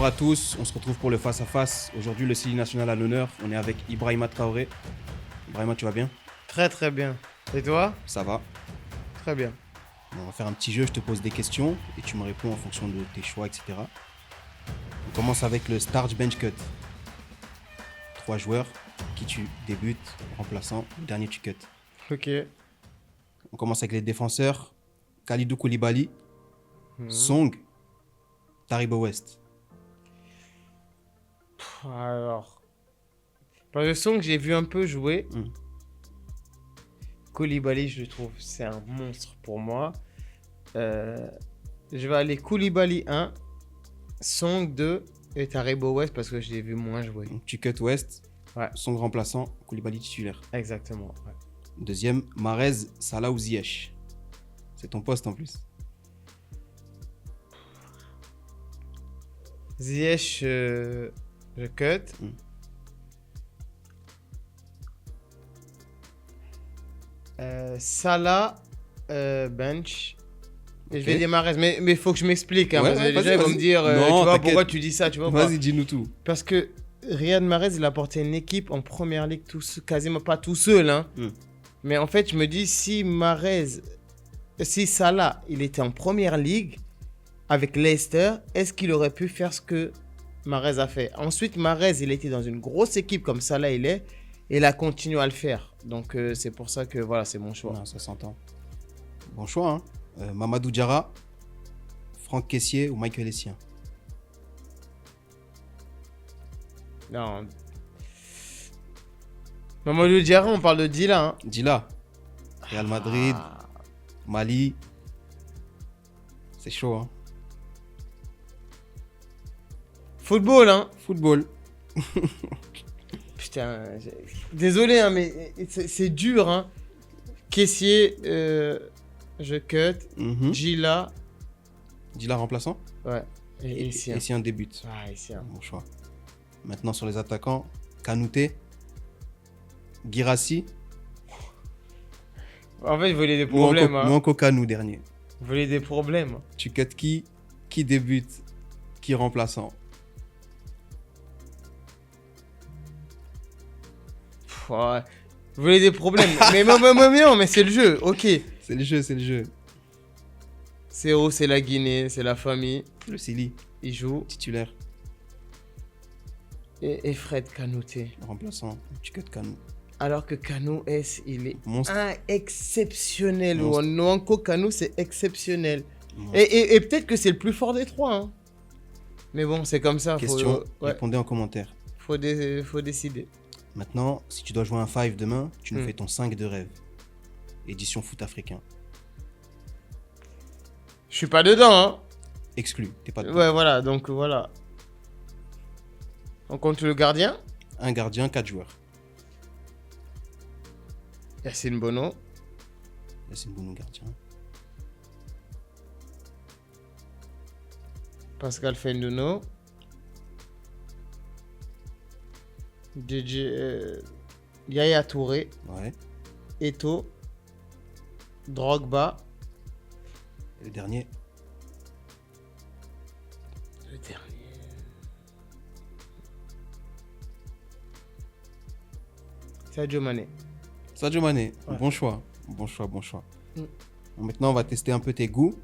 Bonjour à tous, on se retrouve pour le face-à-face. Aujourd'hui, le CELI national à l'honneur. On est avec Ibrahima Traoré. Ibrahima, tu vas bien? Très très bien. Et toi? Ça va. Très bien. On va faire un petit jeu, je te pose des questions et tu me réponds en fonction de tes choix, etc. On commence avec le Starch Bench Cut. 3 joueurs, qui tu débutes, remplaçant, le dernier tu cut. Ok. On commence avec les défenseurs. Kalidou Koulibaly, Song, Taribo West. Alors. Par le son que j'ai vu un peu jouer, Koulibaly, je le trouve, c'est un monstre pour moi. Je vais aller Koulibaly 1, Song 2 et Taribo West parce que je l'ai vu moins jouer. Donc, tu cut West, Ouais. Song remplaçant, Koulibaly titulaire. Exactement. Ouais. Deuxième, Mahrez, Salah ou Ziyech. C'est ton poste en plus. Ziyech, je cut. Salah, bench. Et je vais Ok. démarrer, mais il faut que je m'explique. Hein, Ouais, parce que ouais, les gens vas-y, ils vont vas-y. me dire, Non, tu vois, t'inquiète. pourquoi tu dis ça, tu vois ou pas? Vas-y, dis-nous tout. Parce que Riyad Mahrez, il a porté une équipe en première ligue, quasiment pas tout seul. Hein. Mais en fait, je me dis, si Salah, il était en première ligue avec Leicester, est-ce qu'il aurait pu faire ce que Mahrez a fait? Ensuite, Mahrez, il était dans une grosse équipe comme Salah, il est, et il a continué à le faire. Donc, c'est pour ça que voilà, c'est mon choix. Non, ça s'entend. Bon choix, hein. Mamadou Diarra, Franck Kessié ou Michael Essien. Non. Mamadou Diarra, on parle de Dila. Hein. Dila, Real Madrid, Mali. C'est chaud, hein. Football, hein. Football. Putain, désolé, hein, mais c'est dur, hein. Caissier, je cut. Gila, Dila remplaçant. ouais. Et ici. Essien débute. Ah, ici. Hein. Bon choix. Maintenant sur les attaquants, Kanouté, Guirassy, En fait, vous voulez des problèmes. Hein. Mouanko Kanou dernier. Vous voulez des problèmes. Tu cut qui débute, qui remplaçant. Ouais. Vous voulez des problèmes. mais non, mais c'est le jeu. Ok. C'est le jeu, c'est le jeu. C'est la Guinée, c'est la famille. Le CELI, Il joue. titulaire, Et Fred Kanouté. remplaçant. Tu cut Kanou. Alors que Kanou, il est Monstre. exceptionnel. Monstre. Nwanko Kanou, c'est exceptionnel. Monstre. Et peut-être que c'est le plus fort des trois. Hein. Mais bon, c'est comme ça. Question, Ouais, répondez en commentaire. faut décider. Maintenant, si tu dois jouer un 5 demain, tu nous fais ton 5 de rêve. Édition foot africain. Je suis pas dedans. Hein. Exclu, t'es pas dedans. Ouais, voilà. Donc voilà. On compte le gardien. Un gardien, 4 joueurs. Yacine Bono. Là, c'est un bon gardien. Pascal Fenduno. Yaya Touré. Ouais. Eto. Drogba. Et le dernier, Le dernier. Sadio Mané. Sadio Mané. Ouais. Bon choix. Bon choix, bon choix. Mm. Bon, maintenant, on va tester un peu tes goûts.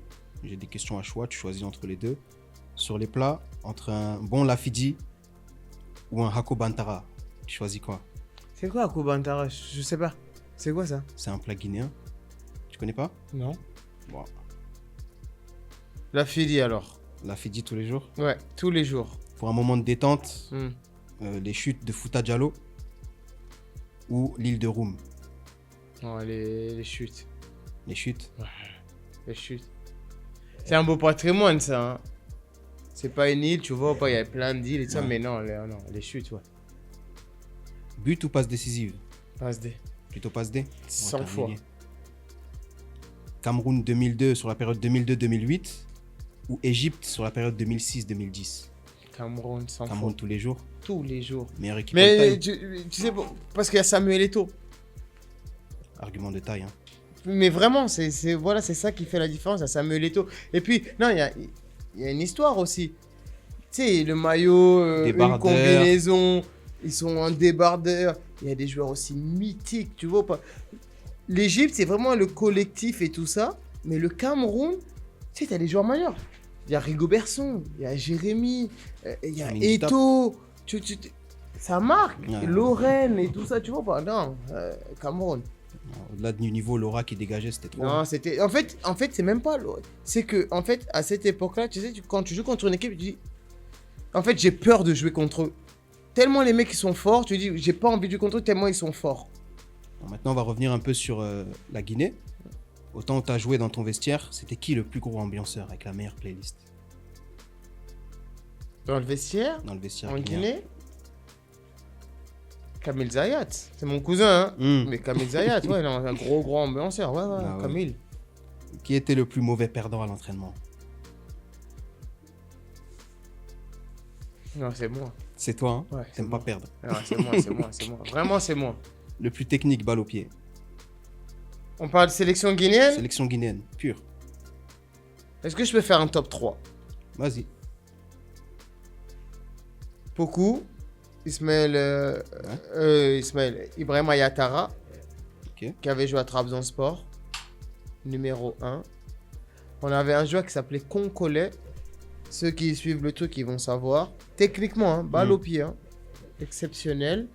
J'ai des questions à choix, tu choisis entre les deux. Sur les plats, entre un bon lafidi ou un hako bantara, tu choisis quoi? C'est quoi Akubantara? Je sais pas. C'est quoi ça? C'est un plat guinéen. Tu connais pas? Non. Bon, La Fili alors. lafidi tous les jours. Ouais, tous les jours. Pour un moment de détente, Hmm. les chutes de Fouta Diallo ou l'île de Roum. Oh, les chutes. Les chutes. Les chutes. C'est un beau patrimoine ça. Hein. C'est pas une île, tu vois, pas, il y a plein d'îles et tout ça, Ouais. mais non, les chutes, ouais. But ou passe décisive? Passe des. Plutôt passe D. 100 fois. Cameroun 2002 sur la période 2002-2008 ou Égypte sur la période 2006-2010. Cameroun, 100 Cameroun fois. tous les jours. Tous les jours. Meilleure équipe Mais all time. tu sais, parce qu'il y a Samuel Eto'o. Argument de taille. Hein. Mais vraiment, c'est ça qui fait la différence, à Samuel Eto'o. Et puis, non, il y a une histoire aussi. sais, le maillot, une Débardeur. combinaison, ils sont en débardeur. Il y a des joueurs aussi mythiques, tu vois pas. L'Égypte, c'est vraiment le collectif et tout ça. Mais le Cameroun, tu sais, t'as des joueurs majeurs. Il y a Rigobertson, il y a Jérémy, il y a Mendy Tap. Eto'o. Ça marque. Ouais. Lorraine et tout ça, tu vois pas. Non, Cameroun. Au-delà du niveau, l'aura qui dégageait, c'était trop. Non, c'était. En fait, c'est même pas. C'est que, en fait, à cette époque-là, tu sais, quand tu joues contre une équipe, tu dis. En fait, j'ai peur de jouer contre eux. Tellement les mecs ils sont forts, tu dis, j'ai pas envie de jouer contre eux, tellement ils sont forts. Bon, maintenant, on va revenir un peu sur la Guinée. Autant où tu as joué dans ton vestiaire, c'était qui le plus gros ambianceur avec la meilleure playlist Dans le vestiaire, dans le vestiaire en guinéen? Guinée, Kamil Zayat. C'est mon cousin, hein. Mais Kamil Zayat, ouais, non, un gros ambianceur. Ouais, Ah ouais. Kamil. Qui était le plus mauvais perdant à l'entraînement? Non, c'est moi. C'est toi, hein? Ouais, c'est T'aimes moi. pas perdre. Non, c'est moi. Vraiment, c'est moi. Le plus technique, balle au pied. On parle de sélection guinéenne. Sélection guinéenne, pure. Est-ce que je peux faire un top 3? Vas-y. Poku, Ismaël, Ibrahim Ayatara, Ok. qui avait joué à Trabzonspor, numéro 1. On avait un joueur qui s'appelait Konkole. Ceux qui suivent le truc, ils vont savoir. Techniquement, hein, balle au pied, hein, exceptionnel.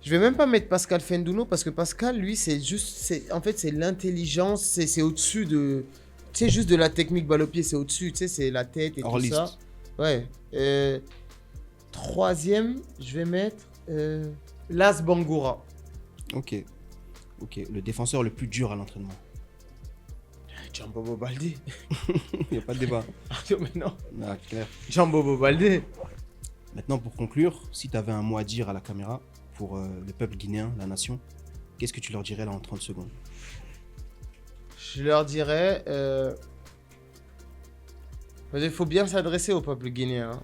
Je vais même pas mettre Pascal Fendouno parce que Pascal, lui, en fait, c'est l'intelligence, c'est au-dessus de, tu sais, juste de la technique balle au pied, c'est au-dessus, tu sais, c'est la tête et Hors tout liste. ça. Ouais. Troisième, je vais mettre Las Bangoura. Ok. Le défenseur le plus dur à l'entraînement. Jambobo Baldé. Il n'y a pas de débat. Mais non. Ah, clair. Jambobo Baldé. Maintenant, pour conclure, si tu avais un mot à dire à la caméra pour le peuple guinéen, la nation, qu'est-ce que tu leur dirais là en 30 secondes? Je leur dirais, il faut bien s'adresser au peuple guinéen. Hein.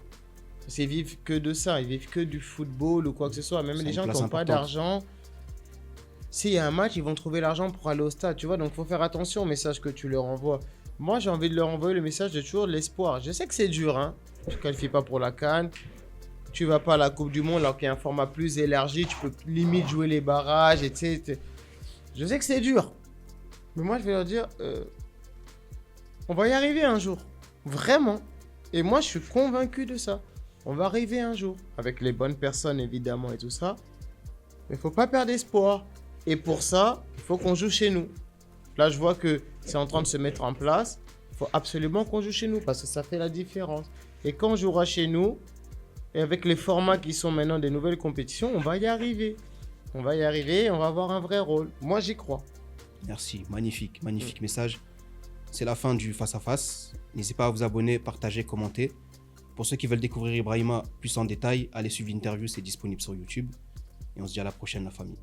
Parce qu'ils vivent que de ça, ils vivent que du football ou quoi que ce soit. Même C'est les une gens qui place n'ont pas importante. d'argent, s'il y a un match, ils vont trouver l'argent pour aller au stade, tu vois. Donc, il faut faire attention au message que tu leur envoies. Moi, j'ai envie de leur envoyer le message de toujours l'espoir. Je sais que c'est dur, hein. Tu ne qualifies pas pour la CAN. Tu vas pas à la Coupe du Monde alors qu'il y a un format plus élargi. Tu peux limite jouer les barrages, etc. Je sais que c'est dur. Mais moi, je vais leur dire, on va y arriver un jour. Vraiment. Et moi, je suis convaincu de ça. On va arriver un jour. Avec les bonnes personnes, évidemment, et tout ça. Mais il faut pas perdre espoir. Et pour ça, il faut qu'on joue chez nous. Là, je vois que c'est en train de se mettre en place. Il faut absolument qu'on joue chez nous parce que ça fait la différence. Et quand on jouera chez nous, et avec les formats qui sont maintenant des nouvelles compétitions, on va y arriver. On va y arriver et on va avoir un vrai rôle. Moi, j'y crois. Merci, magnifique message. C'est la fin du face-à-face. N'hésitez pas à vous abonner, partager, commenter. Pour ceux qui veulent découvrir Ibrahima plus en détail, allez suivre l'interview, c'est disponible sur YouTube. Et on se dit à la prochaine, la famille.